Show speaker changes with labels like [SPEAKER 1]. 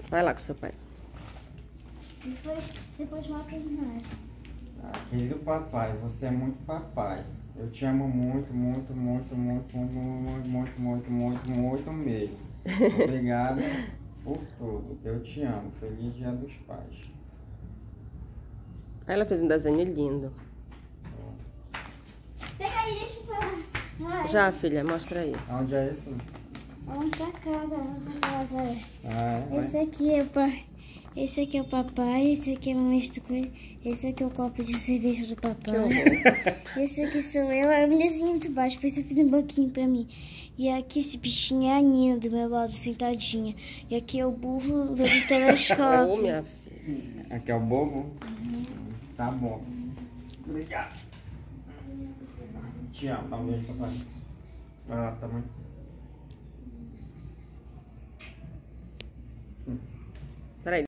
[SPEAKER 1] Vai lá com seu pai.
[SPEAKER 2] Depois mostra a imagem.
[SPEAKER 3] Ah, querido papai, você é muito papai. Eu te amo muito, muito, muito, muito, muito, muito, muito, muito, muito mesmo. Obrigado por tudo. Eu te amo. Feliz Dia dos Pais.
[SPEAKER 1] Aí ela fez um desenho lindo.
[SPEAKER 2] Pega aí, deixa eu falar.
[SPEAKER 1] Já, filha, mostra aí.
[SPEAKER 3] Onde é isso?
[SPEAKER 2] Nossa casa.
[SPEAKER 3] Ah, é?
[SPEAKER 2] Esse aqui é o pai. Esse aqui é o papai, esse aqui é a mamãe do coelho, esse aqui é o copo de cerveja do papai. Esse aqui sou eu me desenhei muito baixo, depois eu fiz um banquinho pra mim. E aqui esse bichinho é a Nina do meu lado, sentadinha. E aqui é o burro do telescópio.
[SPEAKER 1] Ô, minha filha.
[SPEAKER 3] Aqui é o bobo? Tá bom. Obrigado. Te amo. Dá um beijo, papai. Vai lá, tamanho.